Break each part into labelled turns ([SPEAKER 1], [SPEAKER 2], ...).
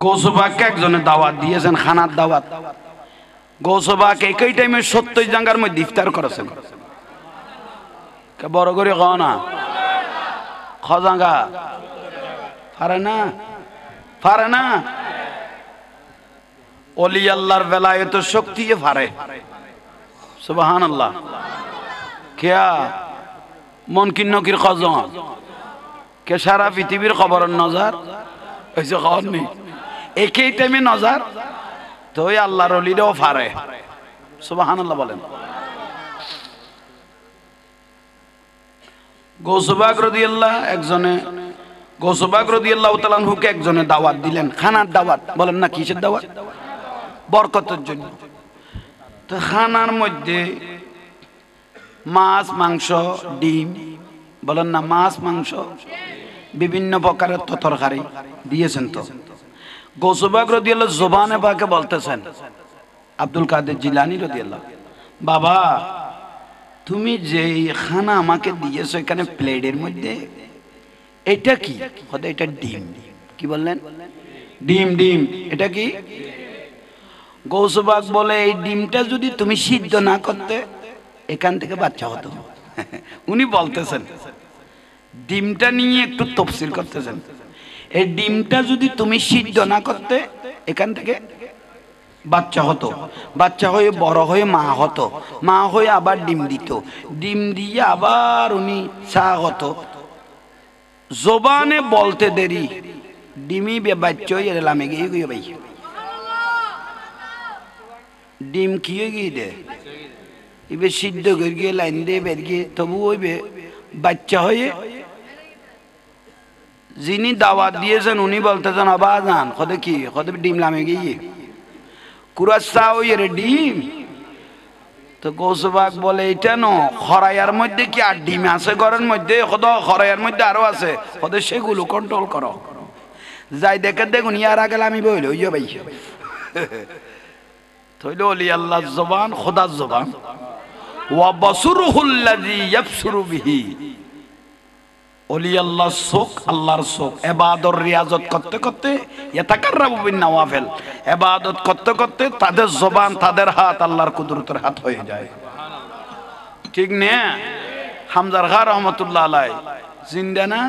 [SPEAKER 1] গৌসবাগকে একজনে দাওয়াত দিয়েছেন, খানার দাওয়াত। গৌসবাগ একই টাইমে 70 জায়গার মধ্যে ইফতার করেছেন। বড় করে ক না খজাঙ্গা পারে না, পারে না। ওলি আল্লাহর বেলায়েত শক্তি পারে। সুবহানাল্লাহ। কেয়া মন কি নকির খজং কে সারা পৃথিবীর খবরের নজর হয়েছে, খবর নেই একই টাইমে নজর তো ওই আল্লাহর ওলিরাও পারে। সুবহানাল্লাহ বলেন। গৌসবাগ রাদিয়াল্লাহু গৌসবাগ রাদিয়াল্লাহু তাআলা আনহুকে একজনে দাওয়াত দিলেন, খানার দাওয়াত। বলেন না কিসের দাওয়াত? বরকতের জন্য। তো খানার মধ্যে মাছ, মাংস, ডিম, বলেন না মাছ, মাংস, বিভিন্ন প্রকারের তরকারি দিয়েছেন। তো গৌসবাগ রাদিয়াল্লাহু জবানে পাকে বলতেছেন, আব্দুল কাদের জিলানী রাদিয়াল্লাহু, বাবা তুমি যে খানা আমাকে দিয়েছো এখানে প্লেটের মধ্যে, এটা কি? এটা ডিম। কি বললেন? ডিম। ডিম এটা কি? গৌসবাগ বলে এই ডিমটা যদি তুমি সিদ্ধ না করতে এখান থেকে বাচ্চা হতো। উনি বলতেছেন, ডিমটা নিয়ে একটু তফসিল করতেছেন, এই ডিমটা যদি তুমি সিদ্ধ না করতে এখান থেকে বাচ্চা হতো, বাচ্চা হয়ে বড় হয়ে মা হতো, মা হয়ে আবার ডিম দিত, ডিম দিয়ে আবার উনি চা হতো। জবানে বলতে দেরি ডিমই বাচ্চা হয়ে লামে গিয়ে গিয়ে ভাই ডিম কি হয়ে গিয়ে দে এবার সিদ্ধ করে গিয়ে লাইন দিয়ে বের গিয়ে তবু ওইবে বাচ্চা হয়ে। যিনি দাওয়াত দিয়েছেন উনি বলতেছেন, আবার যান কদে কি কদে ডিম লামে গিয়ে কুরাসা ওই রে ডিম। তো গৌসবাগ বলে এটা ন খরাইয়ার মধ্যে কি আর ডিম আছে ঘরের মধ্যে? কত খরাইয়ার মধ্যে আরো আছে, কত সেগুলো কন্ট্রোল করো। যাই দেখে দেখুন ইয়ার আগে আমি বইল ওই ভাই তৈল অলি আল্লাহ জবান খোদার জবান ওয়া বাসুরুহুল্লাযী ইয়াবসুরু বিহি। অলি আল্লাহ চোখ, আল্লাহর চোখ। ইবাদত রিয়াজত করতে করতে ইয়াতাকাররাবু বিন নওয়াফিল, ইবাদত করতে করতে তাদের জবান, তাদের হাত আল্লাহর কুদরতের হাত হয়ে যায়। ঠিক না? হামজার খা রহমাতুল্লাহ আলাইহি জিন্দা না?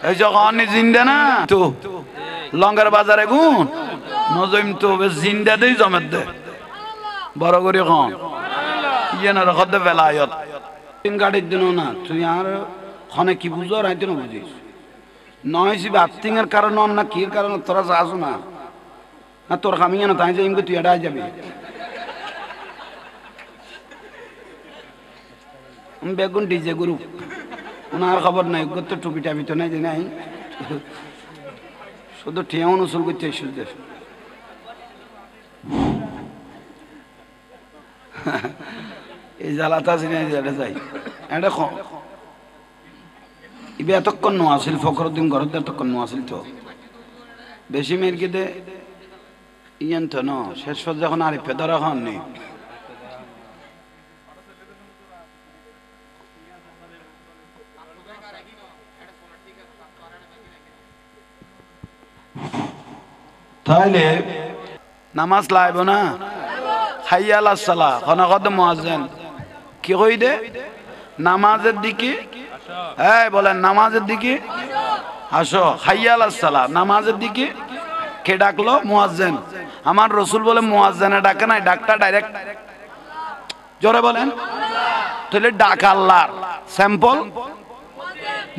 [SPEAKER 1] এই যখন জিন্দা না তো লঙ্গার বাজারে গুণ নজম তো জিন্দা দেই জমের দে বড় করে কম ইয়ে না রখদ বেলায়ত গাড়ির দিন না তুই আর খনে কি বুঝো রাইতে না বুঝিস নয় সে বাতিং এর কারণ না কি কারণ তোরা যাস না না তোর কামিয়ে না তাই যে ইমকে তুই এড়াই যাবি বেগুন ডিজে গ্রুপ ওনার খবর নাই তো টুপি টাপি তো নাই যে নাই শুধু ঠিয়া অনুসল করতে শুধু এই জ্বালাতা এটা যাই এটা ইবে এতক্ষণ নো আসিল ফখরুদ্দিন ঘরত এতক্ষণ নো আসিল তো বেশি মেয়ের দে ইয়ান তো ন শেষ পর্যন্ত যখন আর পেদারা খান নেই তাহলে নামাজ লাইব না হাইয়া আলাস সালাহ খনাকদ মুয়াজ্জিন কি কই দে নামাজের দিকে এই বলেন নামাজের দিকে আসো হাইয়া আলাস সালাহ নামাজের দিকে কে ডাকলো মুয়াজ্জিন আমার রাসূল বলে মুয়াজ্জিনে ডাকে না ডাকটা ডাইরেক্ট জোরে বলেন তাহলে ডাক আল্লাহর স্যাম্পল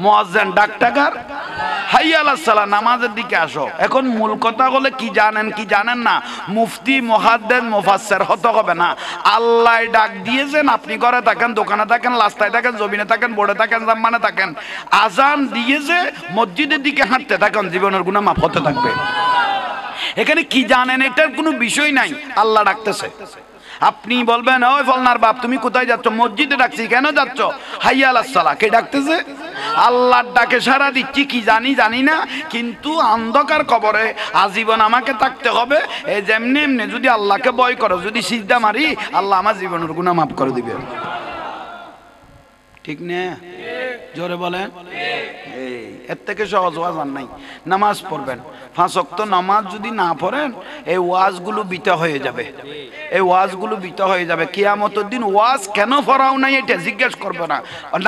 [SPEAKER 1] মুয়াজ্জিন ডাকটাকার হাইয়া আলাস সালাহ নামাজের দিকে আসো এখন মূল কথা হলো কি জানেন না মুফতি মুহাদ্দিস মুফাসসির হতে হবে না আল্লাহ ডাক দিয়েছেন আপনি ঘরে থাকেন দোকানে থাকেন রাস্তায় থাকেন জমিনে থাকেন বোর্ডে থাকেন জাম্মানে থাকেন আজান দিয়েছে মসজিদের দিকে হাঁটতে থাকেন জীবনের গুনাহ মাফ হতে থাকবে এখানে কি জানেন এটার কোনো বিষয় নাই আল্লাহ ডাকতেছে আপনি বলবেন ওই ফলনার বাপ তুমি কোথায় যাচ্ছ মসজিদে ডাকছি কেন যাচ্ছ হাইয়া আলাস সালাহ কে ডাকতেছে আল্লাহর ডাকে সারা দিচ্ছি কি জানি না কিন্তু অন্ধকার কবরে আজীবন আমাকে থাকতে হবে এই যেমনি এমনি যদি আল্লাহকে ভয় করো যদি সিজদা মারি আল্লাহ আমার জীবনের গুনাহ মাফ করে দিবে ঠিক না জোরে বলেন এই এর থেকে সহজ ওয়াজ আর নাই নামাজ পড়বেন 5 ওয়াক্ত নামাজ যদি না পড়েন এই ওয়াজগুলো বিতা হয়ে যাবে এই ওয়াজগুলো বিতা হয়ে যাবে কিয়ামতের দিন ওয়াজ কেন পড়াও নাই এটা জিজ্ঞেস করবে না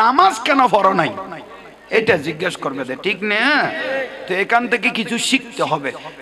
[SPEAKER 1] নামাজ কেন পড়ো নাই এটা জিজ্ঞেস করবে ঠিক না তো এখান থেকে কিছু শিখতে হবে